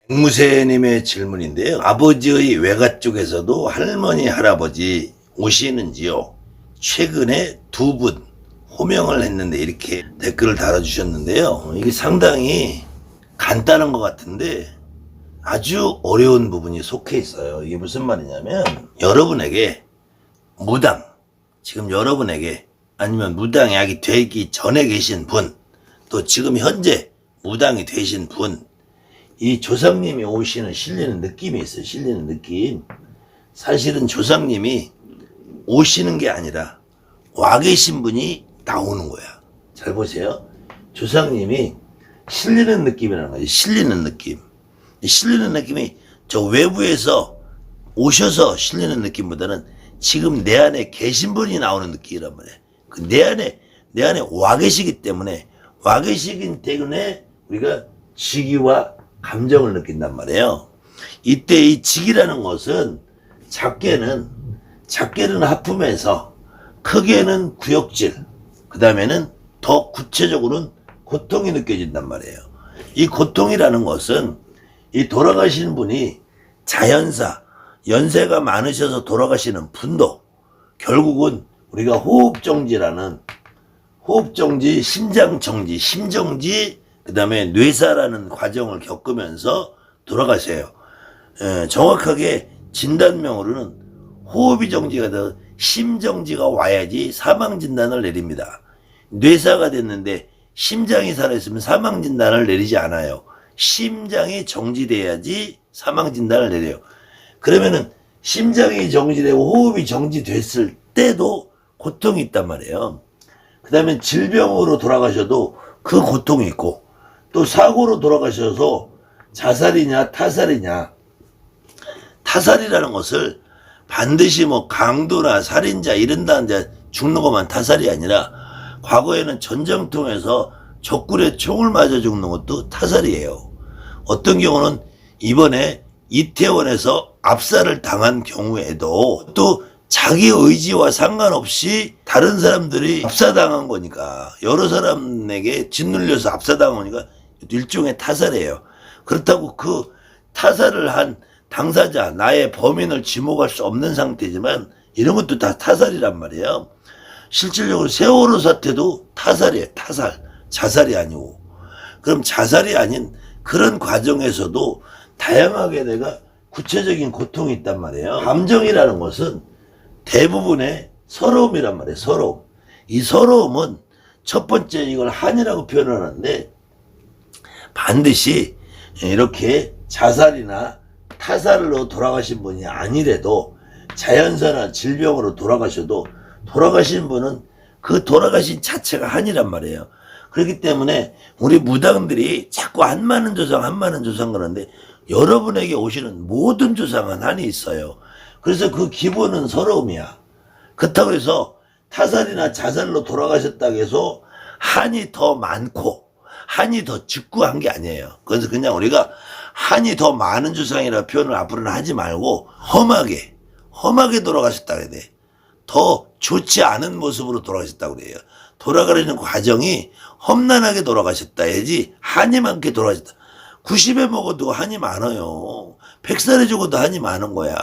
앵무새님의 질문인데요. 아버지의 외가 쪽에서도 할머니, 할아버지 오시는지요? 최근에 두 분 호명을 했는데 이렇게 댓글을 달아주셨는데요. 이게 상당히 간단한 것 같은데 아주 어려운 부분이 속해 있어요. 이게 무슨 말이냐면 여러분에게 무당, 지금 여러분에게 아니면 무당약이 되기 전에 계신 분, 또 지금 현재 무당이 되신 분, 이 조상님이 오시는 실리는 느낌이 있어요. 실리는 느낌. 사실은 조상님이 오시는 게 아니라 와 계신 분이 나오는 거야. 잘 보세요. 조상님이 실리는 느낌이라는 거지. 실리는 느낌. 실리는 느낌이 저 외부에서 오셔서 실리는 느낌보다는 지금 내 안에 계신 분이 나오는 느낌이란 말이야. 그 내 안에 와 계시기 때문에, 와 계시기 때문에 우리가 직위와 감정을 느낀단 말이에요. 이때 이 직이라는 것은 작게는 하품에서, 크게는 구역질, 그 다음에는 더 구체적으로는 고통이 느껴진단 말이에요. 이 고통이라는 것은 이 돌아가시는 분이 자연사, 연세가 많으셔서 돌아가시는 분도 결국은 우리가 호흡정지라는, 호흡정지, 심장정지, 심정지, 그 다음에 뇌사라는 과정을 겪으면서 돌아가세요. 정확하게 진단명으로는 호흡이 정지가 돼서 심정지가 와야지 사망진단을 내립니다. 뇌사가 됐는데 심장이 살아있으면 사망진단을 내리지 않아요. 심장이 정지돼야지 사망진단을 내려요. 그러면은 심장이 정지되고 호흡이 정지됐을 때도 고통이 있단 말이에요. 그 다음에 질병으로 돌아가셔도 그 고통이 있고, 또 사고로 돌아가셔서 자살이냐 타살이냐, 타살이라는 것을 반드시 뭐 강도나 살인자 이런다 이제 죽는 것만 타살이 아니라 과거에는 전쟁통에서 적굴에 총을 맞아 죽는 것도 타살이에요. 어떤 경우는 이번에 이태원에서 압살을 당한 경우에도 또 자기 의지와 상관없이 다른 사람들이 압사당한 거니까, 여러 사람에게 짓눌려서 압사당한 거니까 일종의 타살이에요. 그렇다고 그 타살을 한 당사자, 나의 범인을 지목할 수 없는 상태지만 이런 것도 다 타살이란 말이에요. 실질적으로 세월호 사태도 타살이에요. 타살. 자살이 아니고. 그럼 자살이 아닌 그런 과정에서도 다양하게 내가 구체적인 고통이 있단 말이에요. 감정이라는 것은 대부분의 서러움이란 말이에요. 서러움. 이 서러움은 첫 번째 이걸 한이라고 표현을 하는데, 반드시 이렇게 자살이나 타살로 돌아가신 분이 아니래도 자연사나 질병으로 돌아가셔도 돌아가신 분은 그 돌아가신 자체가 한이란 말이에요. 그렇기 때문에 우리 무당들이 자꾸 한마는 조상 그러는데 여러분에게 오시는 모든 조상은 한이 있어요. 그래서 그 기본은 서러움이야. 그렇다고 해서 타살이나 자살로 돌아가셨다고 해서 한이 더 많고 한이 더 직구한 게 아니에요. 그래서 그냥 우리가 한이 더 많은 조상이라 표현을 앞으로는 하지 말고 험하게 돌아가셨다고 해야 돼. 더 좋지 않은 모습으로 돌아가셨다고 그래요. 돌아가려는 과정이 험난하게 돌아가셨다 해야지 한이 많게 돌아가셨다. 90에 먹어도 한이 많아요. 100살에 죽어도 한이 많은 거야.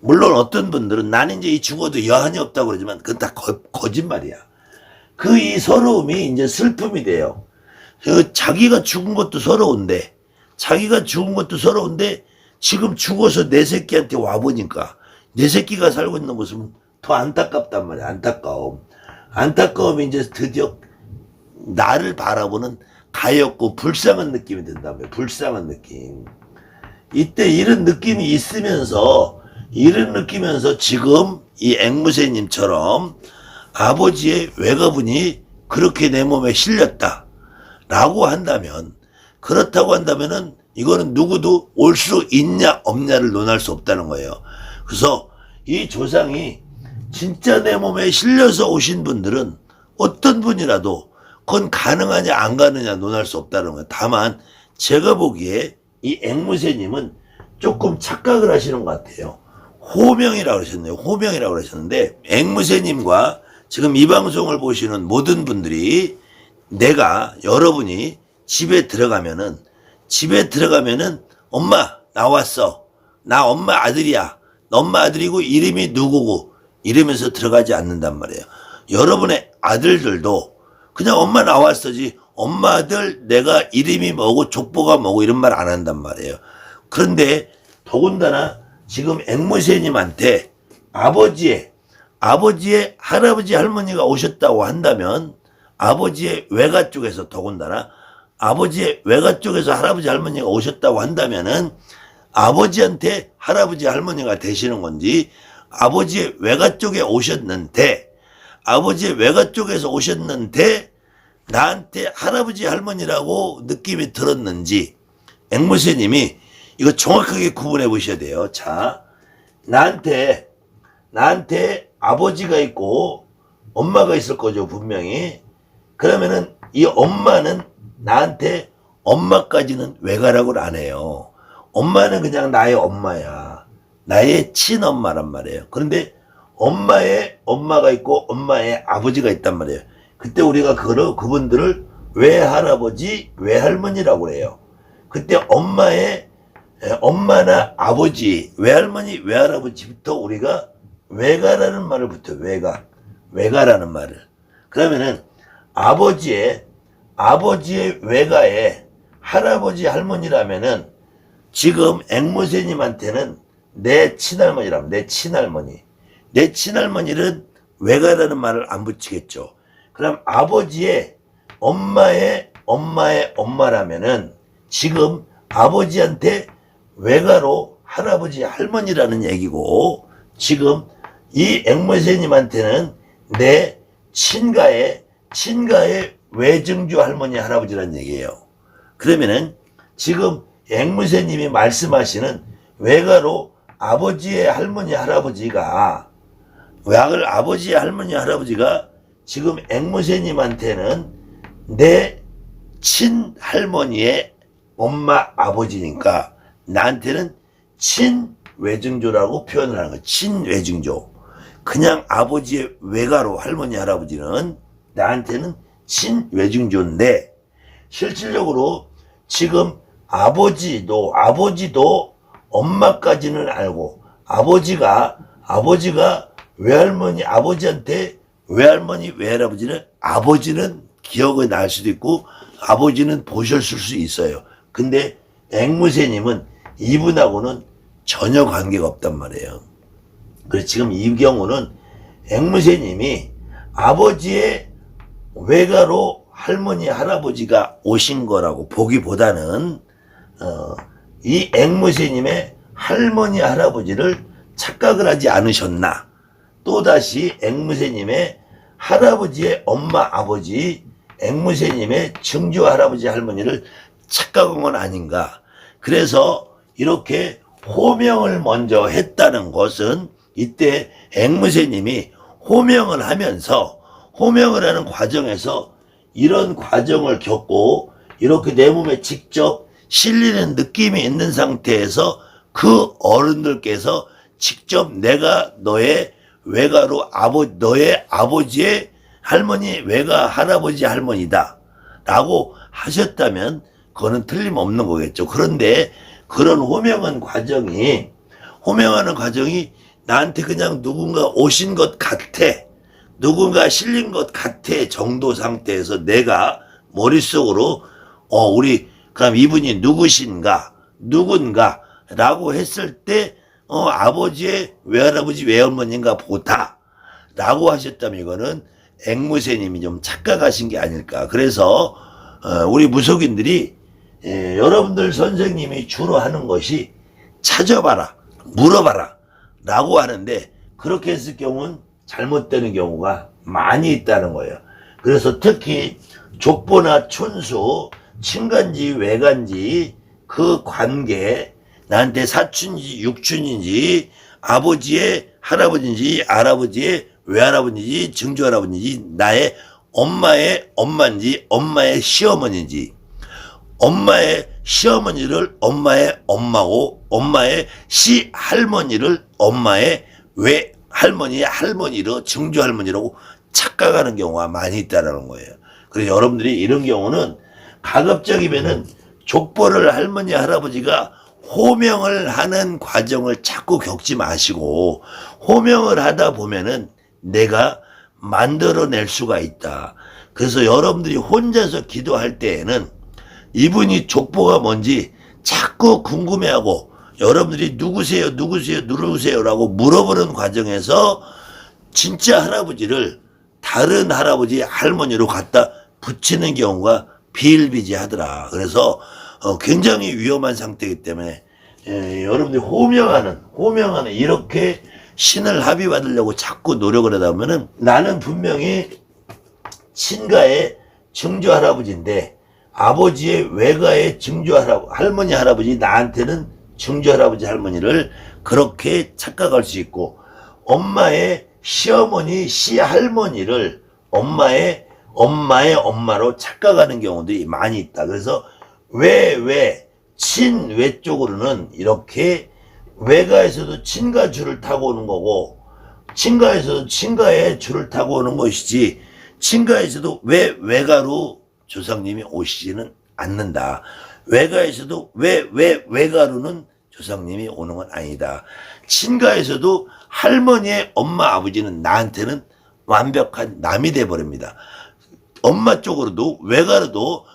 물론 어떤 분들은 나는 이제 죽어도 여한이 없다고 그러지만 그건 다 거짓말이야. 그 이 서러움이 이제 슬픔이 돼요. 자기가 죽은 것도 서러운데, 지금 죽어서 내 새끼한테 와보니까 내 새끼가 살고 있는 모습은 더 안타깝단 말이야. 안타까움이 이제 드디어 나를 바라보는 가엾고 불쌍한 느낌이 든다며. 불쌍한 느낌. 이때 이런 느낌이 있으면서 지금 이 앵무새님처럼 아버지의 외가분이 그렇게 내 몸에 실렸다라고 한다면, 그렇다고 한다면은 이거는 누구도 올 수 있냐 없냐를 논할 수 없다는 거예요. 그래서 이 조상이 진짜 내 몸에 실려서 오신 분들은 어떤 분이라도 그건 가능하냐 안 가느냐 논할 수 없다는 거예요. 다만 제가 보기에 이 앵무새님은 조금 착각을 하시는 것 같아요. 호명이라고 그러셨네요. 호명이라고 그러셨는데, 앵무새님과 지금 이 방송을 보시는 모든 분들이 여러분이 집에 들어가면은 엄마 나왔어. 나 엄마 아들이야. 너 엄마 아들이고 이름이 누구고 이러면서 들어가지 않는단 말이에요. 여러분의 아들들도 그냥 엄마 나왔어지 엄마 아들 내가 이름이 뭐고 족보가 뭐고 이런 말 안 한단 말이에요. 그런데 더군다나 지금 앵무새님한테 아버지의 할아버지 할머니가 오셨다고 한다면 아버지의 외가 쪽에서 더군다나 아버지의 외가 쪽에서 할아버지 할머니가 오셨다고 한다면은 아버지한테 할아버지 할머니가 되시는 건지 아버지의 외가 쪽에 오셨는데 아버지의 외가 쪽에서 오셨는데 나한테 할아버지 할머니라고 느낌이 들었는지 앵무새님이 이거 정확하게 구분해 보셔야 돼요. 자, 나한테 아버지가 있고 엄마가 있을 거죠, 분명히. 그러면은 이 엄마는 나한테 엄마까지는 외가라고는 안 해요. 엄마는 그냥 나의 엄마야. 나의 친엄마란 말이에요. 그런데 엄마의 엄마가 있고 엄마의 아버지가 있단 말이에요. 그때 우리가 그분들을 외할아버지, 외할머니라고 해요. 그때 엄마나 아버지, 외할머니, 외할아버지부터 우리가 외가라는 말을 붙여요. 외가라는 말을. 그러면은 아버지의 외가에 할아버지 할머니라면은 지금 앵무새님한테는 내 친할머니라면 내 친할머니는 외가라는 말을 안 붙이겠죠. 그럼 아버지의 엄마의 엄마라면은 지금 아버지한테 외가로 할아버지 할머니라는 얘기고 지금 이 앵무새님한테는 내 친가의 외증주 할머니 할아버지라는 얘기예요. 그러면은 지금 앵무새님이 말씀하시는 외가로 아버지의 할머니 할아버지가 지금 앵무새님한테는 내 친할머니의 엄마 아버지니까 나한테는 친외증조라고 표현을 하는 거예요. 친외증조. 그냥 아버지의 외가로 할머니 할아버지는 나한테는 친외증조인데 실질적으로 지금 아버지도 엄마까지는 알고 아버지가 외할머니 아버지한테 외할머니 외할아버지는 아버지는 기억이 날 수도 있고 아버지는 보셨을 수 있어요. 근데 앵무새님은 이분하고는 전혀 관계가 없단 말이에요. 그래서 지금 이 경우는 앵무새님이 아버지의 외가로 할머니 할아버지가 오신 거라고 보기보다는 이 앵무새님의 할머니 할아버지를 착각을 하지 않으셨나. 또다시 앵무새님의 할아버지의 엄마 아버지 앵무새님의 증조 할아버지 할머니를 착각한 건 아닌가. 그래서 이렇게 호명을 먼저 했다는 것은 이때 앵무새님이 호명을 하는 과정에서 이런 과정을 겪고 이렇게 내 몸에 직접 실리는 느낌이 있는 상태에서 그 어른들께서 직접 내가 너의 외가로 너의 아버지의 할머니 외가 할아버지 할머니다 라고 하셨다면 그거는 틀림없는 거겠죠. 그런데 그런 호명하는 과정이 나한테 그냥 누군가 오신 것 같아, 누군가 실린 것 같아 정도 상태에서 내가 머릿속으로 그럼 이분이 누군가 라고 했을 때 아버지의 외할아버지 외할머니인가 보다 라고 하셨다면 이거는 앵무새님이 좀 착각하신 게 아닐까. 그래서 우리 무속인들이 여러분들 선생님이 주로 하는 것이 찾아봐라, 물어봐라 라고 하는데 그렇게 했을 경우는 잘못되는 경우가 많이 있다는 거예요. 그래서 특히 족보나 촌수, 친간지 외간지 그 관계, 나한테 사촌인지 육촌인지 아버지의 할아버지인지 할아버지의 외할아버지인지 증조할아버지인지 나의 엄마의 엄마인지 엄마의 시어머니인지 엄마의 시어머니를 엄마의 엄마고 엄마의 시할머니를 엄마의 외할머니의 할머니로 증조할머니라고 착각하는 경우가 많이 있다는 거예요. 그래서 여러분들이 이런 경우는 가급적이면은 족보를 할머니 할아버지가 호명을 하는 과정을 자꾸 겪지 마시고 호명을 하다 보면은 내가 만들어낼 수가 있다. 그래서 여러분들이 혼자서 기도할 때에는 이분이 족보가 뭔지 자꾸 궁금해하고 여러분들이 누구세요 누구세요라고 물어보는 과정에서 진짜 할아버지를 다른 할아버지 할머니로 갖다 붙이는 경우가 비일비재하더라. 그래서 굉장히 위험한 상태이기 때문에 여러분들이 호명하는 이렇게 신을 합의받으려고 자꾸 노력을 하다 보면은 나는 분명히 친가의 증조 할아버지인데 아버지의 외가의 증조 할머니 할아버지 나한테는 증조 할아버지 할머니를 그렇게 착각할 수 있고 엄마의 시어머니 시할머니를 엄마의 엄마로 착각하는 경우들이 많이 있다. 그래서 친외 쪽으로는 이렇게 외가에서도 친가 줄을 타고 오는 거고 친가에서도 친가의 줄을 타고 오는 것이지 친가에서도 외가로 조상님이 오시지는 않는다. 외가에서도 외가로는 조상님이 오는 건 아니다. 친가에서도 할머니의 엄마 아버지는 나한테는 완벽한 남이 돼버립니다. 엄마 쪽으로도 외가로도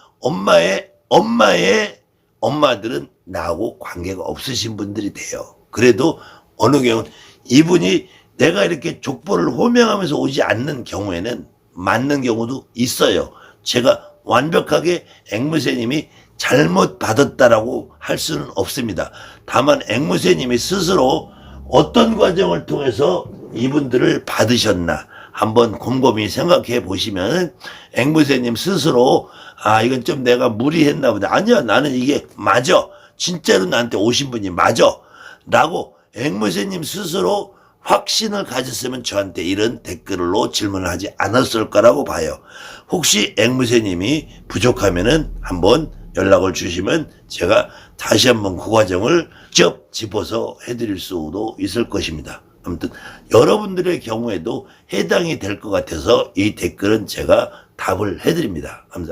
엄마의 엄마들은 나하고 관계가 없으신 분들이 돼요. 그래도 어느 경우는 이분이 내가 이렇게 족보를 호명하면서 오지 않는 경우에는 맞는 경우도 있어요. 제가 완벽하게 앵무새님이 잘못 받았다라고 할 수는 없습니다. 다만 앵무새님이 스스로 어떤 과정을 통해서 이분들을 받으셨나 한번 곰곰이 생각해 보시면 앵무새님 스스로 이건 좀 내가 무리했나 보다. 아니야 나는 이게 맞아. 진짜로 나한테 오신 분이 맞아. 라고 앵무새님 스스로 확신을 가졌으면 저한테 이런 댓글로 질문을 하지 않았을 거라고 봐요. 혹시 앵무새님이 부족하면은 한번 연락을 주시면 제가 다시 한번 그 과정을 직접 짚어서 해드릴 수도 있을 것입니다. 아무튼 여러분들의 경우에도 해당이 될 것 같아서 이 댓글은 제가 답을 해드립니다. 감사합니다.